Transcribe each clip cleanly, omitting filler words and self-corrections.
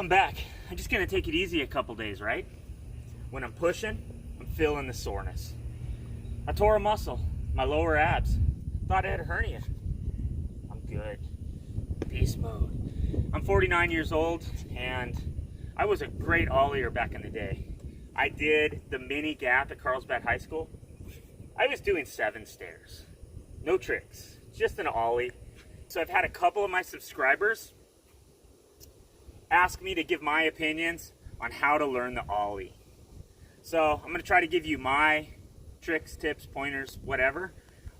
I'm back. I'm just gonna take it easy a couple days, right? When I'm pushing, I'm feeling the soreness. I tore a muscle, my lower abs. Thought I had a hernia. I'm good. Beast mode. I'm 49 years old, and I was a great ollier back in the day. I did the mini gap at Carlsbad High School. I was doing 7 stairs. No tricks, just an ollie. So I've had a couple of my subscribers ask me to give my opinions on how to learn the ollie. So I'm gonna try to give you my tricks, tips, pointers, whatever.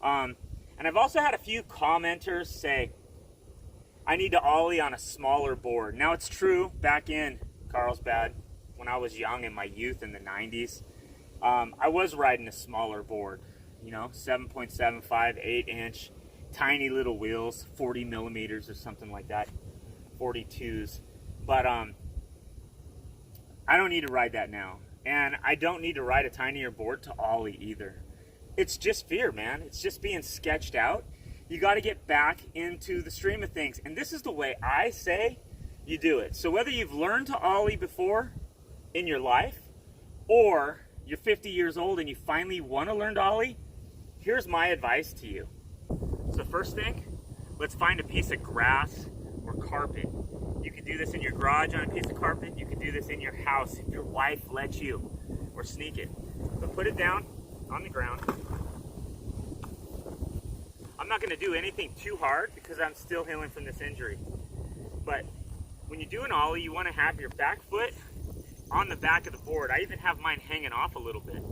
And I've also had a few commenters say, I need to ollie on a smaller board. Now it's true, back in Carlsbad, when I was young in my youth in the 90s, I was riding a smaller board, you know, 7.75, 8-inch, tiny little wheels, 40 millimeters or something like that, 42s. But I don't need to ride that now. And I don't need to ride a tinier board to ollie either. It's just fear, man. It's just being sketched out. You got to get back into the stream of things. And this is the way I say you do it. So whether you've learned to ollie before in your life, or you're 50 years old and you finally want to learn to ollie, here's my advice to you. So first thing, let's find a piece of grass or carpet. You could do this in your garage on a piece of carpet. You could do this in your house if your wife lets you, or sneak it. But put it down on the ground. I'm not gonna do anything too hard because I'm still healing from this injury. But when you do an ollie, you wanna have your back foot on the back of the board. I even have mine hanging off a little bit.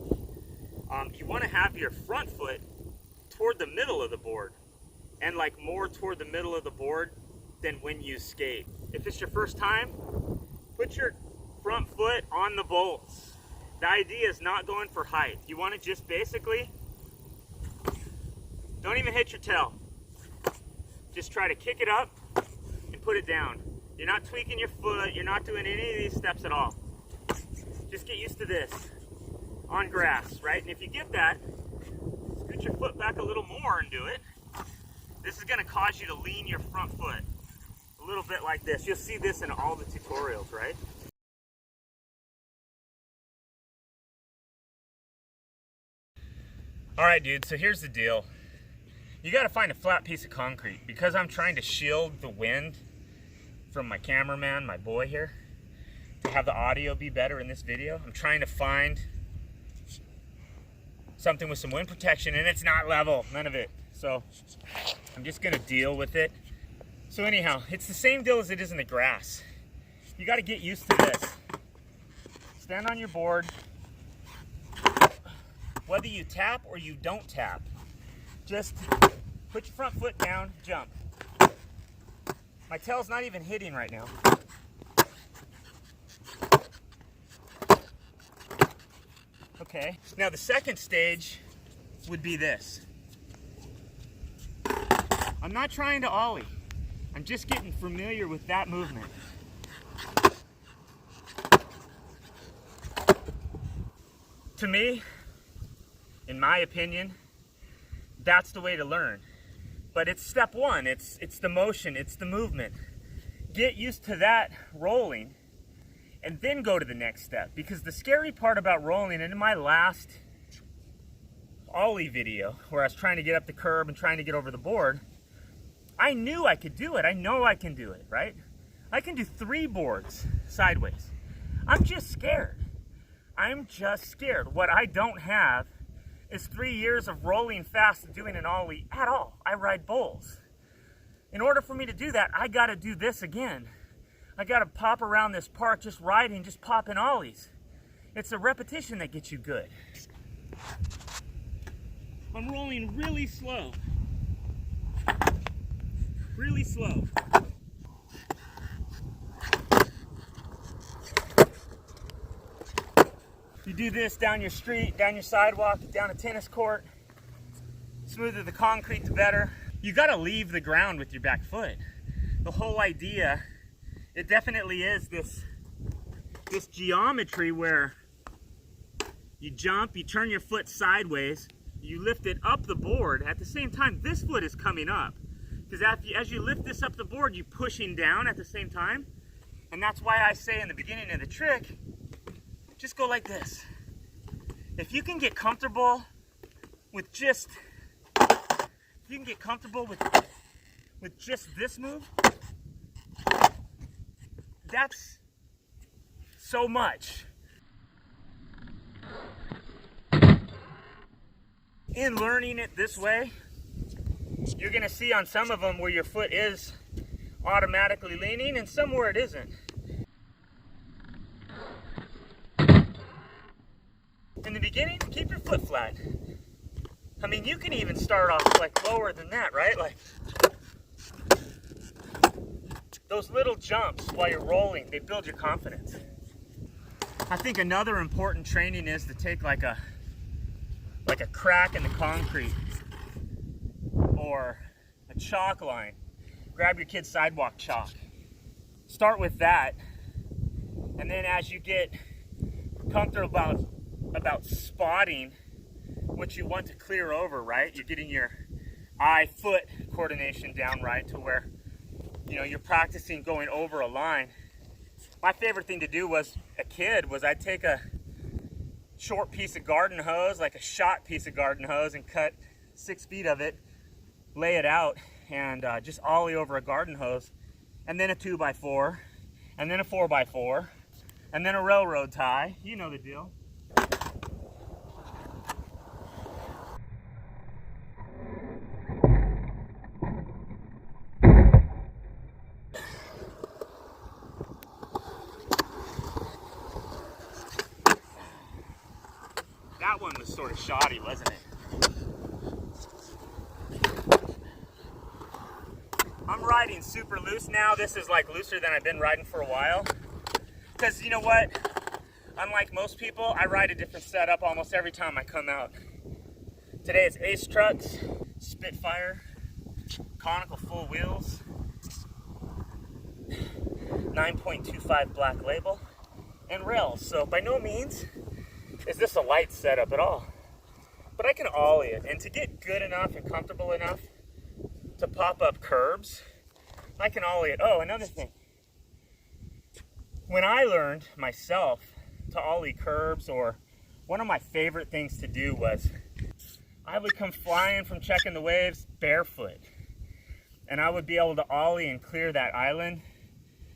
You wanna have your front foot toward the middle of the board, and like more toward the middle of the board than when you skate. If it's your first time, put your front foot on the bolts. The idea is not going for height. You want to just basically, don't even hit your tail. Just try to kick it up and put it down. You're not tweaking your foot, you're not doing any of these steps at all. Just get used to this on grass, right? And if you get that, scoot your foot back a little more and do it. This is gonna cause you to lean your front foot a little bit like this. You'll see this in all the tutorials, right? All right, dude, so here's the deal. You gotta find a flat piece of concrete. Because I'm trying to shield the wind from my cameraman, my boy here, to have the audio be better in this video, I'm trying to find something with some wind protection, and it's not level, none of it. So I'm just gonna deal with it. So anyhow, it's the same deal as it is in the grass. You gotta get used to this. Stand on your board. Whether you tap or you don't tap, just put your front foot down, jump. My tail's not even hitting right now. Okay, now the second stage would be this. I'm not trying to ollie. I'm just getting familiar with that movement. To me, in my opinion, that's the way to learn. But it's step one, it's the motion, it's the movement. Get used to that rolling, and then go to the next step. Because the scary part about rolling, and in my last ollie video, where I was trying to get up the curb and trying to get over the board, I knew I could do it. I know I can do it, right? I can do 3 boards sideways. I'm just scared. I'm just scared. What I don't have is 3 years of rolling fast and doing an ollie at all. I ride bulls. In order for me to do that, I gotta do this again. I gotta pop around this park just riding, just popping ollies. It's a repetition that gets you good. I'm rolling really slow. Really slow. You do this down your street, down your sidewalk, down a tennis court. Smoother the concrete, the better. You gotta leave the ground with your back foot. The whole idea, it definitely is this geometry where you jump, you turn your foot sideways, you lift it up the board. At the same time, this foot is coming up. Because as you lift this up the board, you're pushing down at the same time. And that's why I say in the beginning of the trick, just go like this. If you can get comfortable with just, with just this move, that's so much. In learning it this way, you're gonna see on some of them where your foot is automatically leaning and some where it isn't. In the beginning, keep your foot flat. I mean, you can even start off like lower than that, right? Like those little jumps while you're rolling, they build your confidence. I think another important training is to take like a crack in the concrete or a chalk line. Grab your kid's sidewalk chalk. Start with that, and then as you get comfortable about spotting what you want to clear over, right? You're getting your eye-foot coordination down right to where, you know, you're practicing going over a line. My favorite thing to do was, a kid, was I'd take a short piece of garden hose, like a shot piece of garden hose, and cut 6 feet of it, lay it out, and just ollie over a garden hose, and then a 2x4, and then a 4x4, and then a railroad tie. You know the deal. That one was sort of shoddy, wasn't it? I'm riding super loose now. This is like looser than I've been riding for a while. Because you know what? Unlike most people, I ride a different setup almost every time I come out. Today it's Ace Trucks, Spitfire, conical full wheels, 9.25 black label, and rails. So by no means is this a light setup at all. But I can ollie it, and to get good enough and comfortable enough to pop up curbs, I can ollie it. Oh, another thing. When I learned myself to ollie curbs, or one of my favorite things to do was, I would come flying from checking the waves barefoot, and I would be able to ollie and clear that island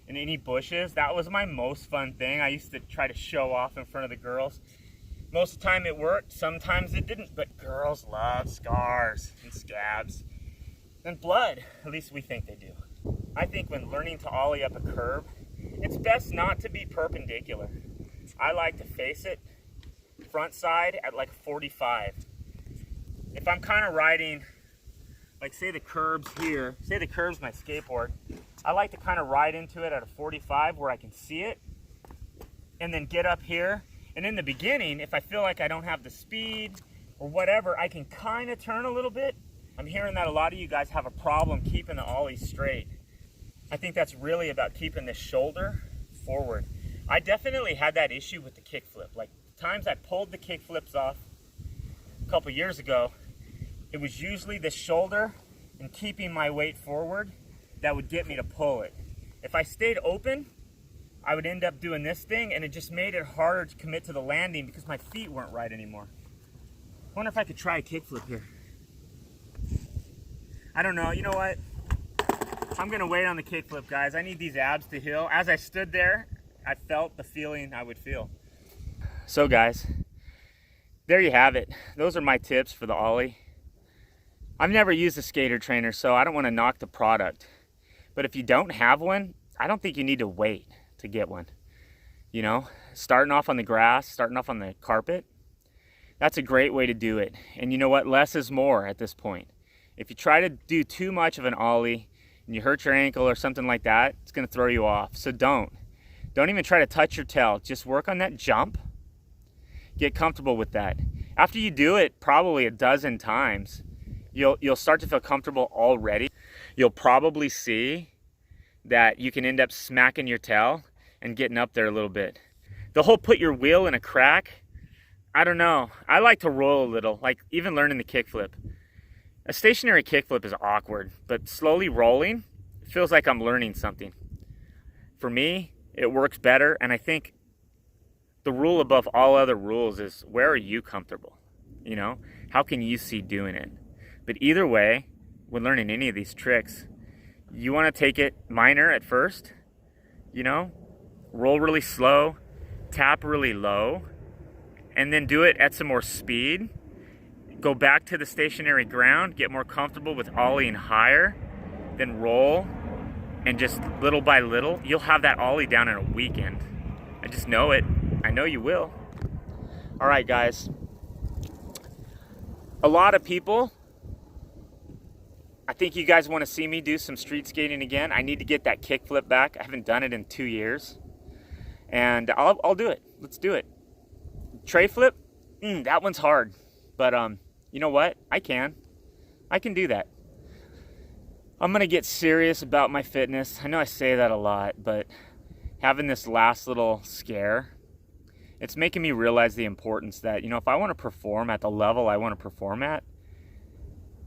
in any bushes. That was my most fun thing. I used to try to show off in front of the girls. Most of the time it worked, sometimes it didn't, but girls love scars and scabs and blood. At least we think they do. I think when learning to ollie up a curb, it's best not to be perpendicular. I like to face it front side at like 45. If I'm kind of riding, like say the curb's here, say the curb's my skateboard, I like to kind of ride into it at a 45 where I can see it, and then get up here. And in the beginning, if I feel like I don't have the speed or whatever, I can kind of turn a little bit. I'm hearing that a lot of you guys have a problem keeping the ollie straight. I think that's really about keeping the shoulder forward. I definitely had that issue with the kickflip. Like times I pulled the kickflips off a couple years ago, it was usually the shoulder and keeping my weight forward that would get me to pull it. If I stayed open, I would end up doing this thing, and it just made it harder to commit to the landing because my feet weren't right anymore. I wonder if I could try a kickflip here. I don't know. You know what? I'm going to wait on the kickflip, guys. I need these abs to heal. As I stood there, I felt the feeling I would feel. So, guys, there you have it. Those are my tips for the ollie. I've never used a skater trainer, so I don't want to knock the product. But if you don't have one, I don't think you need to wait to get one. You know, starting off on the grass, starting off on the carpet, that's a great way to do it. And you know what? Less is more at this point. If you try to do too much of an ollie and you hurt your ankle or something like that, it's going to throw you off. So don't even try to touch your tail. Just work on that jump. Get comfortable with that. After you do it probably a dozen times, you'll start to feel comfortable already. You'll probably see that you can end up smacking your tail and getting up there a little bit. The whole put your wheel in a crack, I don't know. I like to roll a little, like even learning the kickflip. A stationary kickflip is awkward, but slowly rolling feels like I'm learning something. For me, it works better. And I think the rule above all other rules is, where are you comfortable? You know, how can you see doing it? But either way, when learning any of these tricks, you want to take it minor at first, you know, roll really slow, tap really low, and then do it at some more speed. Go back to the stationary ground, get more comfortable with ollieing higher, then roll, and just little by little, you'll have that ollie down in a weekend. I just know it. I know you will. All right, guys. A lot of people, I think you guys want to see me do some street skating again. I need to get that kickflip back. I haven't done it in 2 years. And I'll do it. Let's do it. Tray flip, that one's hard. But you know what? I can do that. I'm going to get serious about my fitness. I know I say that a lot, but having this last little scare, it's making me realize the importance that, you know, if I want to perform at the level I want to perform at,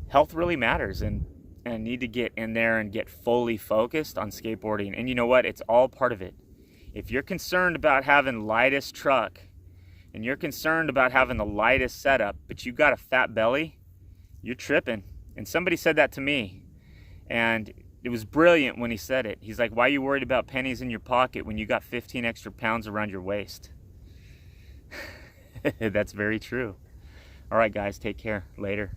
health really matters, and I need to get in there and get fully focused on skateboarding. And you know what? It's all part of it. If you're concerned about having lightest truck, and you're concerned about having the lightest setup, but you got a fat belly, you're tripping. And somebody said that to me, and it was brilliant when he said it. He's like, why are you worried about pennies in your pocket when you got 15 extra pounds around your waist? That's very true. All right, guys, take care. Later.